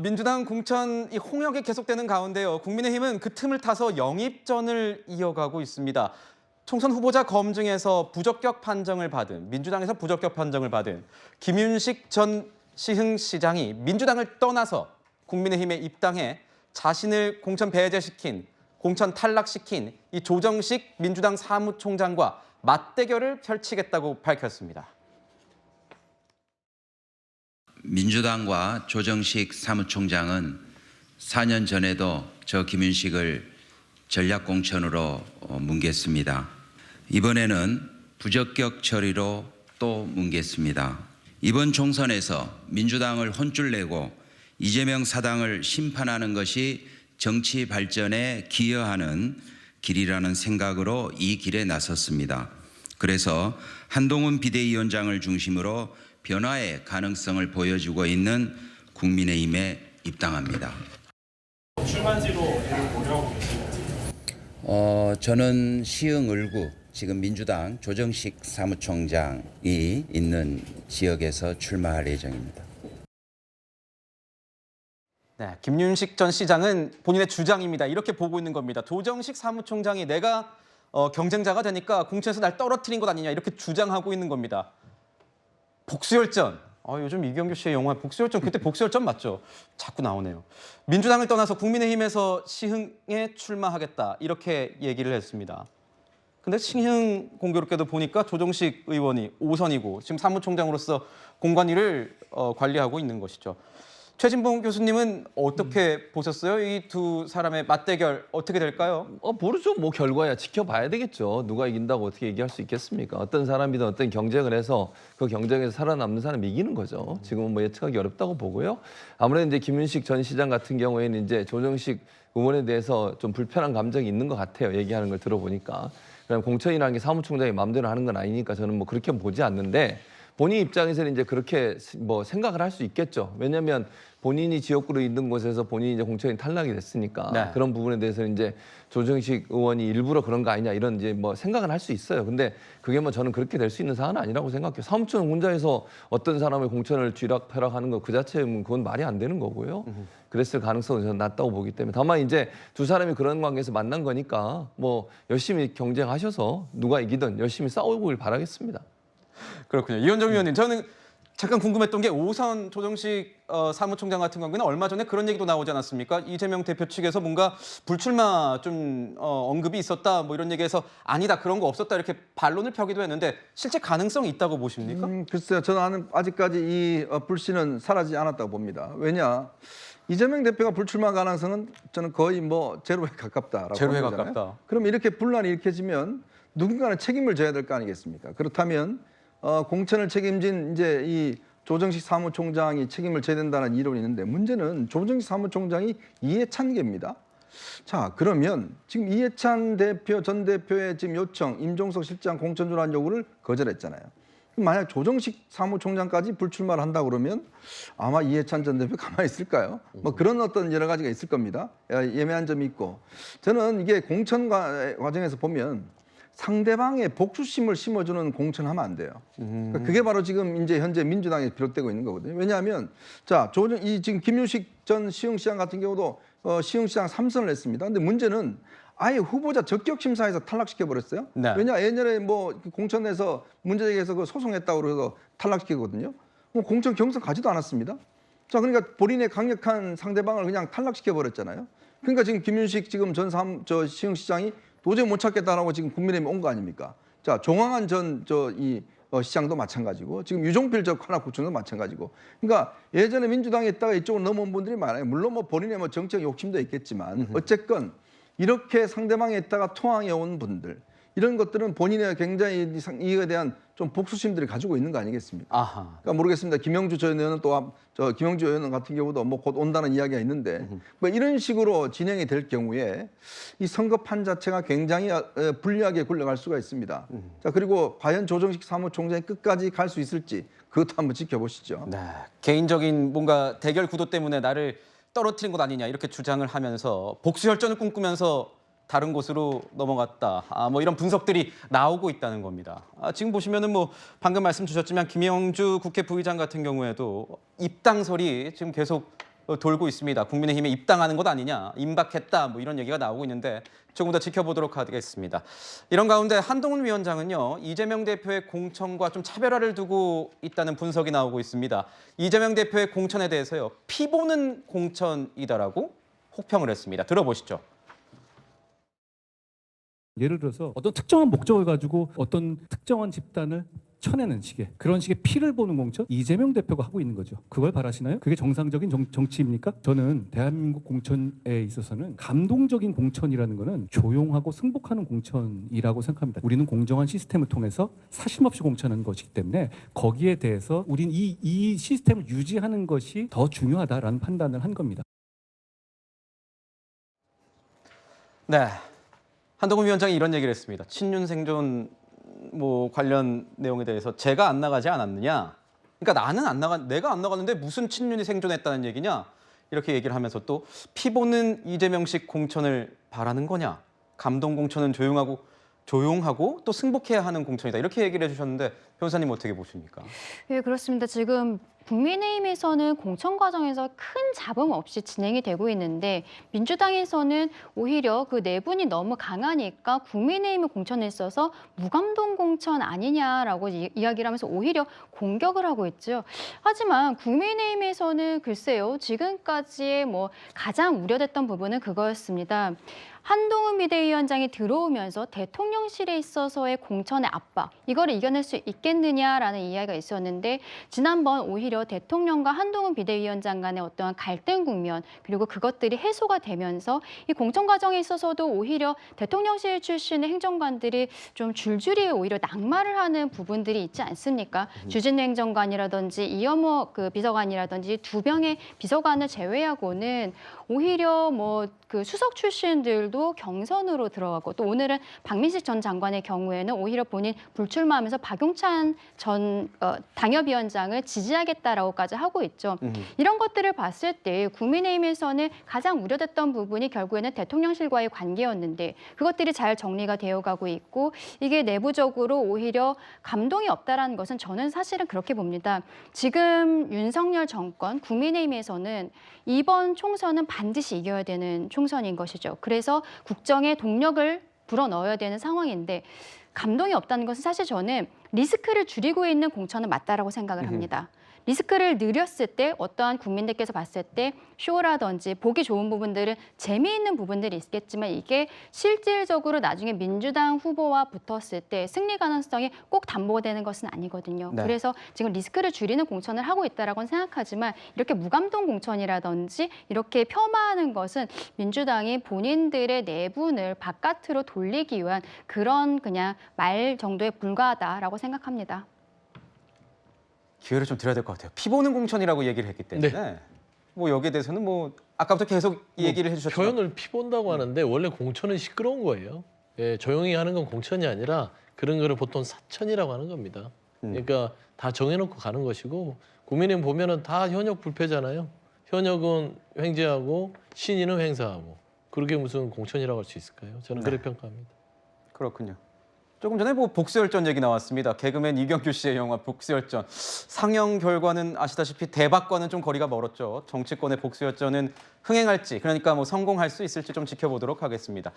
민주당 공천 이 홍역이 계속되는 가운데요. 국민의힘은 그 틈을 타서 영입전을 이어가고 있습니다. 총선 후보자 검증에서 부적격 판정을 받은 민주당에서 부적격 판정을 받은 김윤식 전 시흥시장이 민주당을 떠나서 국민의힘에 입당해 자신을 공천 배제시킨, 공천 탈락시킨 이 조정식 민주당 사무총장과 맞대결을 펼치겠다고 밝혔습니다. 민주당과 조정식 사무총장은 4년 전에도 저 김윤식을 전략공천으로 뭉갰습니다. 이번에는 부적격 처리로 또 뭉갰습니다. 이번 총선에서 민주당을 혼쭐내고 이재명 사당을 심판하는 것이 정치 발전에 기여하는 길이라는 생각으로 이 길에 나섰습니다. 그래서 한동훈 비대위원장을 중심으로 변화의 가능성을 보여주고 있는 국민의힘에 입당합니다. 출마지로 고려하고 계십니까? 저는 시흥 을구 지금 민주당 조정식 사무총장이 있는 지역에서 출마할 예정입니다. 네, 김윤식 전 시장은 본인의 주장입니다. 이렇게 보고 있는 겁니다. 조정식 사무총장이 내가 경쟁자가 되니까 공천에서 날 떨어뜨린 것 아니냐 이렇게 주장하고 있는 겁니다. 복수열전. 요즘 이경규 씨의 영화 복수열전, 그때 복수열전 맞죠? 자꾸 나오네요. 민주당을 떠나서 국민의힘에서 시흥에 출마하겠다 이렇게 얘기를 했습니다. 근데 시흥 공교롭게도 보니까 조정식 의원이 5선이고 지금 사무총장으로서 공관위를 관리하고 있는 것이죠. 최진봉 교수님은 어떻게 보셨어요? 이 두 사람의 맞대결 어떻게 될까요? 모르죠. 뭐 결과야 지켜봐야 되겠죠. 누가 이긴다고 어떻게 얘기할 수 있겠습니까? 어떤 사람이든 어떤 경쟁을 해서 그 경쟁에서 살아남는 사람이 이기는 거죠. 지금은 뭐 예측하기 어렵다고 보고요. 아무래도 이제 김윤식 전 시장 같은 경우에는 이제 조정식 의원에 대해서 좀 불편한 감정이 있는 것 같아요. 얘기하는 걸 들어보니까. 그럼 공천이라는 게 사무총장이 마음대로 하는 건 아니니까 저는 뭐 그렇게 보지 않는데 본인 입장에서는 이제 그렇게 뭐 생각을 할 수 있겠죠. 왜냐하면 본인이 지역구로 있는 곳에서 본인이 이제 공천이 탈락이 됐으니까 네. 그런 부분에 대해서는 이제 조정식 의원이 일부러 그런 거 아니냐 이런 이제 뭐 생각은 할 수 있어요. 근데 그게 뭐 저는 그렇게 될 수 있는 사안은 아니라고 생각해요. 사무총 혼자서 어떤 사람의 공천을 쥐락펴락하는 거 그 자체는 그건 말이 안 되는 거고요. 그랬을 가능성은 저는 낮다고 보기 때문에 다만 이제 두 사람이 그런 관계에서 만난 거니까 뭐 열심히 경쟁하셔서 누가 이기든 열심히 싸우길 바라겠습니다. 그렇군요. 이현정 의원님, 저는 잠깐 궁금했던 게 5선 조정식 사무총장 같은 경우는 얼마 전에 그런 얘기도 나오지 않았습니까? 이재명 대표 측에서 뭔가 불출마 좀 언급이 있었다 뭐 이런 얘기해서 아니다 그런 거 없었다 이렇게 반론을 펴기도 했는데 실제 가능성이 있다고 보십니까? 글쎄요. 저는 아직까지 이 불씨는 사라지지 않았다고 봅니다. 왜냐? 이재명 대표가 불출마 가능성은 저는 거의 뭐 제로에 가깝다라고 제로에 보는 거잖아요. 가깝다. 그럼 이렇게 분란이 일으켜지면 누군가는 책임을 져야 될 거 아니겠습니까? 그렇다면 공천을 책임진 이제 이 조정식 사무총장이 책임을 져야 된다는 이론이 있는데 문제는 조정식 사무총장이 이해찬계입니다. 자, 그러면 지금 이해찬 대표 전 대표의 지금 요청, 임종석 실장 공천 전환 요구를 거절했잖아요. 만약 조정식 사무총장까지 불출마를 한다 그러면 아마 이해찬 전 대표 가만히 있을까요? 뭐 그런 어떤 여러 가지가 있을 겁니다. 예매한 점이 있고 저는 이게 공천 과정에서 보면 상대방의 복수심을 심어주는 공천하면 안 돼요. 그러니까 그게 바로 지금 이제 현재 민주당에 비롯되고 있는 거거든요. 왜냐하면 자, 지금 김윤식 전 시흥시장 같은 경우도 시흥시장 3선을 했습니다. 근데 문제는 아예 후보자 적격 심사에서 탈락시켜 버렸어요. 네. 왜냐 예전에 뭐 공천에서 문제 제기해서 그 소송했다고 그래서 탈락시키거든요. 뭐 공천 경선 가지도 않았습니다. 자, 그러니까 본인의 강력한 상대방을 그냥 탈락시켜 버렸잖아요. 그러니까 지금 김윤식 지금 저 시흥시장이 도저히 못 찾겠다라고 지금 국민의힘에 온 거 아닙니까? 자, 종황한 시장도 마찬가지고 지금 유종필 저 관악구청도 마찬가지고. 그러니까 예전에 민주당에 있다가 이쪽으로 넘어온 분들이 많아요. 물론 뭐 본인의 뭐 정책 욕심도 있겠지만 어쨌건 이렇게 상대방에 있다가 통항해 온 분들 이런 것들은 본인의 굉장히 이에 대한 좀 복수심들을 가지고 있는 거 아니겠습니까? 아하. 그러니까 모르겠습니다. 김영주 전 의원은 김영주 의원 같은 경우도 뭐 곧 온다는 이야기가 있는데 뭐 이런 식으로 진행이 될 경우에 이 선거판 자체가 굉장히 불리하게 굴러갈 수가 있습니다. 자, 그리고 과연 조정식 사무총장이 끝까지 갈 수 있을지 그것도 한번 지켜보시죠. 네, 개인적인 뭔가 대결 구도 때문에 나를 떨어뜨린 것 아니냐 이렇게 주장을 하면서 복수열전을 꿈꾸면서 다른 곳으로 넘어갔다. 뭐 이런 분석들이 나오고 있다는 겁니다. 지금 보시면은 뭐 방금 말씀 주셨지만 김영주 국회 부의장 같은 경우에도 입당설이 지금 계속 돌고 있습니다. 국민의힘에 입당하는 것 아니냐, 임박했다 뭐 이런 얘기가 나오고 있는데 조금 더 지켜보도록 하겠습니다. 이런 가운데 한동훈 위원장은요, 이재명 대표의 공천과 좀 차별화를 두고 있다는 분석이 나오고 있습니다. 이재명 대표의 공천에 대해서요, 피 보는 공천이다라고 혹평을 했습니다. 들어보시죠. 예를 들어서 어떤 특정한 목적을 가지고 어떤 특정한 집단을 쳐내는 식의 그런 식의 피를 보는 공천 이재명 대표가 하고 있는 거죠. 그걸 바라시나요? 그게 정상적인 정치입니까? 저는 대한민국 공천에 있어서는 감동적인 공천이라는 거는 조용하고 승복하는 공천이라고 생각합니다. 우리는 공정한 시스템을 통해서 사심없이 공천하는 것이기 때문에 거기에 대해서 우리는 이 시스템을 유지하는 것이 더 중요하다라는 판단을 한 겁니다. 네, 한동훈 위원장이 이런 얘기를 했습니다. 친윤 생존 뭐 관련 내용에 대해서 제가 안 나가지 않았느냐. 그러니까 내가 안 나갔는데 무슨 친윤이 생존했다는 얘기냐. 이렇게 얘기를 하면서 또 피 보는 이재명식 공천을 바라는 거냐. 감동 공천은 조용하고 또 승복해야 하는 공천이다. 이렇게 얘기를 해주셨는데 변호사님 어떻게 보십니까? 네, 그렇습니다. 지금 국민의힘에서는 공천 과정에서 큰 잡음 없이 진행이 되고 있는데 민주당에서는 오히려 그 내분이 너무 강하니까 국민의힘의 공천에 있어서 무감동 공천 아니냐라고 이야기를 하면서 오히려 공격을 하고 있죠. 하지만 국민의힘에서는 글쎄요, 지금까지의 뭐 가장 우려됐던 부분은 그거였습니다. 한동훈 비대위원장이 들어오면서 대통령실에 있어서의 공천의 압박, 이거를 이겨낼 수 있겠느냐라는 이야기가 있었는데 지난번 오히려 대통령과 한동훈 비대위원장 간의 어떠한 갈등 국면 그리고 그것들이 해소가 되면서 이 공천 과정에 있어서도 오히려 대통령실 출신의 행정관들이 좀 줄줄이 오히려 낙마를 하는 부분들이 있지 않습니까? 주진우 행정관이라든지 이현모 그 비서관이라든지 두 명의 비서관을 제외하고는 오히려 뭐 그 수석 출신들도 경선으로 들어가고 또 오늘은 박민식 전 장관의 경우에는 오히려 본인 불출마하면서 박용찬 전 당협위원장을 지지하겠다라고까지 하고 있죠. 이런 것들을 봤을 때 국민의힘에서는 가장 우려됐던 부분이 결국에는 대통령실과의 관계였는데 그것들이 잘 정리가 되어가고 있고 이게 내부적으로 오히려 감동이 없다라는 것은 저는 사실은 그렇게 봅니다. 지금 윤석열 정권 국민의힘에서는 이번 총선은 반드시 이겨야 되는 총선인 것이죠. 그래서 국정에 동력을 불어넣어야 되는 상황인데 감동이 없다는 것은 사실 저는 리스크를 줄이고 있는 공천은 맞다라고 생각을 합니다. 리스크를 늘렸을 때 어떠한 국민들께서 봤을 때 쇼라든지 보기 좋은 부분들은 재미있는 부분들이 있겠지만 이게 실질적으로 나중에 민주당 후보와 붙었을 때 승리 가능성이 꼭 담보되는 것은 아니거든요. 네. 그래서 지금 리스크를 줄이는 공천을 하고 있다라고는 생각하지만 이렇게 무감동 공천이라든지 이렇게 폄하하는 것은 민주당이 본인들의 내분을 바깥으로 돌리기 위한 그런 그냥 말 정도에 불과하다라고 생각합니다. 기회를 좀 드려야 될 것 같아요. 피 보는 공천이라고 얘기를 했기 때문에 뭐 여기에 대해서는 뭐 아까부터 계속 얘기를 해주셨지만 표현을 피본다고 하는데 원래 공천은 시끄러운 거예요. 예, 조용히 하는 건 공천이 아니라 그런 거를 보통 사천이라고 하는 겁니다. 그러니까 다 정해놓고 가는 것이고 국민의힘 보면은 다 현역 불패잖아요. 현역은 횡재하고 신인은 횡사하고 그렇게 무슨 공천이라고 할 수 있을까요? 저는 그렇게 평가합니다. 그렇군요. 조금 전에 뭐 복수열전 얘기 나왔습니다. 개그맨 이경규 씨의 영화 복수열전. 상영 결과는 아시다시피 대박과는 좀 거리가 멀었죠. 정치권의 복수열전은 흥행할지, 그러니까 뭐 성공할 수 있을지 좀 지켜보도록 하겠습니다.